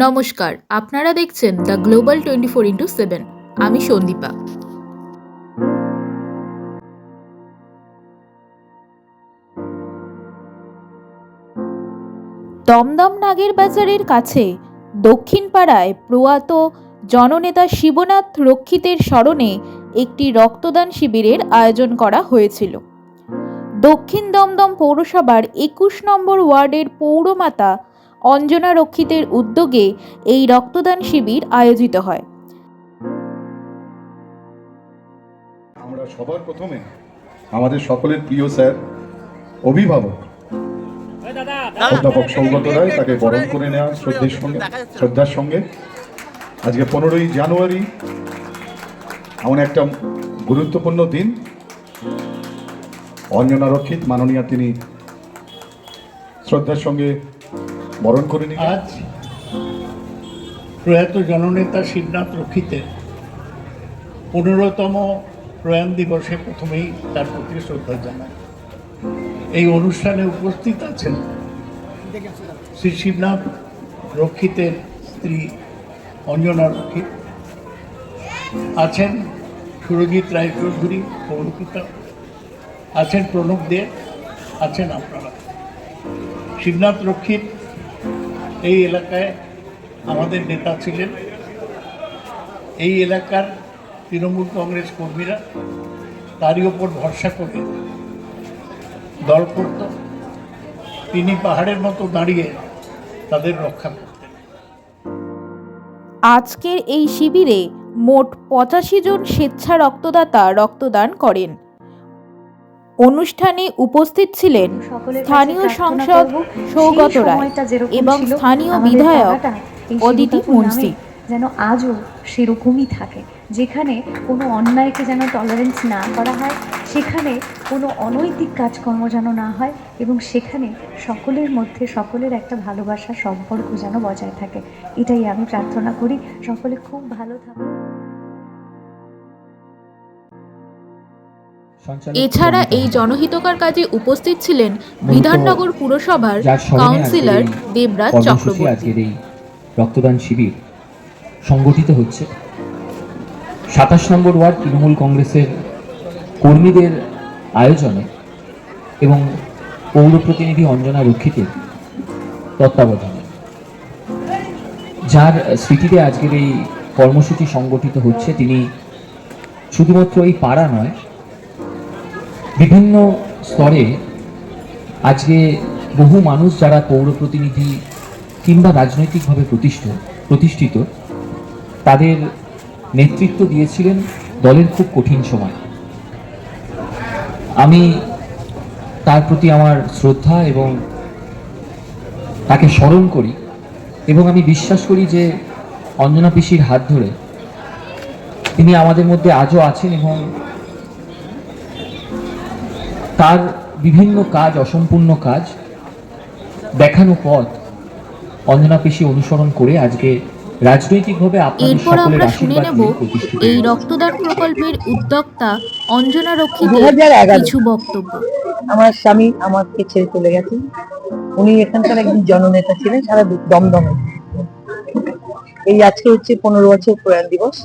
নমস্কার, আপনারা দেখছেন দ্য গ্লোবাল 24x7। আমি সন্দীপা। দমদম নাগের বাজারের কাছে দক্ষিণ পাড়ায় প্রয়াত জননেতা শিবনাথ রক্ষিতের স্মরণে একটি রক্তদান শিবিরের আয়োজন করা হয়েছিল। দক্ষিণ দমদম পৌরসভার 21 নম্বর ওয়ার্ডের পৌরমাতা অঞ্জনা রক্ষিতের উদ্যোগে এই রক্তদান শিবির আয়োজিত হয়। আমরা সবার প্রথমে আমাদের সকলের প্রিয় স্যার, অভিভাবক অধ্যাপক সৌগত রায়, তাকে বরণ করে নেওয়ার শ্রদ্ধার সঙ্গে আজকে 15ই জানুয়ারি এমন একটা গুরুত্বপূর্ণ দিন। অঞ্জনা রক্ষিত মাননীয়া তিনি শ্রদ্ধার সঙ্গে বরণ করে নিন। আজ প্রয়াত জননেতা শিবনাথ রক্ষিতের 15তম প্রয়াণ দিবসে প্রথমেই তার প্রতি শ্রদ্ধা জানাই। এই অনুষ্ঠানে উপস্থিত আছেন শ্রী শিবনাথ রক্ষিতের স্ত্রী অঞ্জনা রক্ষিত, আছেন সুরজিৎ রায়চৌধুরী পৌরপিতা, আছেন প্রণব দে, আছেন আপনারা। শিবনাথ রক্ষিত এই এলাকায় আমাদের নেতা ছিলেন। এই এলাকার তৃণমূল কংগ্রেস কর্মীরা তারই ওপর ভরসা করে দল করত। তিনি পাহাড়ের মতো দাঁড়িয়ে তাদের রক্ষা করতেন। আজকের এই শিবিরে মোট 85 জন স্বেচ্ছা রক্তদাতা রক্তদান করেন। অনুষ্ঠানে উপস্থিত ছিলেন স্থানীয় সাংসদ সৌগত রায় এবং স্থানীয় বিধায়ক অদিতি মুন্সি। যেন আজও সেরকমই থাকে, যেখানে কোনো অন্যায়কে যেন টলারেন্স না করা হয়, সেখানে কোনো অনৈতিক কাজকর্ম যেন না হয়, এবং সেখানে সকলের মধ্যে সকলের একটা ভালোবাসার সম্পর্ক যেন বজায় থাকে। এটাই আমি প্রার্থনা করি। সকলে খুব ভালো থাকুন। এছাড়া এই জনহিতকর কাজে উপস্থিত ছিলেন বিধাননগর পুরসভার কাউন্সিলর দেবরাজ চক্রবর্তী। আজকের এই রক্তদান শিবির সংগঠিত হচ্ছে 27 নম্বর ওয়ার্ড তৃণমূল কংগ্রেসের কর্মীদের আয়োজনে এবং পৌর প্রতিনিধি অঞ্জনা রক্ষিতের তত্ত্বাবধানে, যার স্মৃতিতে আজকের এই কর্মসূচি সংগঠিত হচ্ছে। তিনি শুধুমাত্র এই পাড়া নয়, বিভিন্ন স্তরে আজকে বহু মানুষ যারা পৌর প্রতিনিধি কিংবা রাজনৈতিকভাবে প্রতিষ্ঠিত তাদের নেতৃত্ব দিয়েছিলেন দলের খুব কঠিন সময়। আমি তার প্রতি আমার শ্রদ্ধা এবং তাকে স্মরণ করি, এবং আমি বিশ্বাস করি যে অঞ্জনা পিসির হাত ধরে তিনি আমাদের মধ্যে আজও আছেন, এবং তার বিভিন্ন কাজ, অসম্পূর্ণ কাজ দেখানো পথ অঞ্জনা পিসি অনুসরণ করে আজকে রাজনৈতিকভাবে আপনাদের সকলের আশীর্বাদ নিয়ে প্রতিষ্ঠিত এই রক্তদান প্রকল্পের উদ্যোক্তা অঞ্জনা রক্ষিতের কিছু বক্তব্য। আমার স্বামী আমাকে ছেড়ে চলে গেছেন। উনি এখানকার একজন জননেতা ছিলেন সারা দমদমে। এই আজকে হচ্ছে 15 বছর প্রয়াণ দিবস।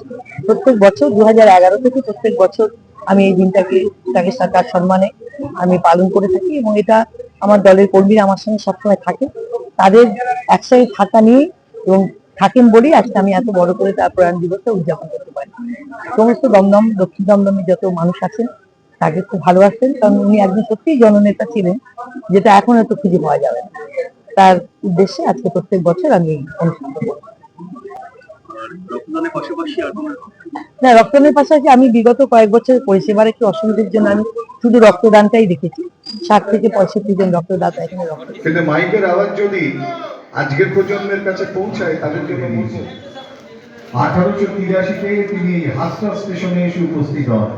প্রত্যেক বছর 2011 থেকে প্রত্যেক বছর আমি এই দিনটাকে তাকে তার সম্মানে আমি পালন করে থাকি, এবং এটা আমার দলের কর্মীরা আমার সঙ্গে সবসময় থাকে। তাদের একসাথে থাকা নিয়ে এবং থাকেন বলেই আজকে আমি এত বড় করে তার প্রয়াণ দিবসটা উদযাপন করতে পারি। সমস্ত দমদম, দক্ষিণ দমদমে যত মানুষ আছেন তাকে খুব ভালোবাসতেন, কারণ উনি একজন সত্যিই জননেতা ছিলেন, যেটা এখন হয়তো খুঁজে পাওয়া যাবে না। তার উদ্দেশ্যে আজকে প্রত্যেক বছর আমি এই অনুষ্ঠান করি। না, রক্তদানের পাশাপাশি আমি বিগত কয়েক বছরের পরিষেবার একটু অসুবিধার জন্য আমি শুধু রক্তদানটাই দেখেছি। 60 থেকে 65 জন রক্তদাতা এখানে রক্ত। কিন্তু মাইকের আওয়াজ যদি আজকের প্রজন্মের কাছে পৌঁছায়, তাদের জন্য বলবো 1883-তে তিনি হাসনা স্টেশনে এসে উপস্থিত হন।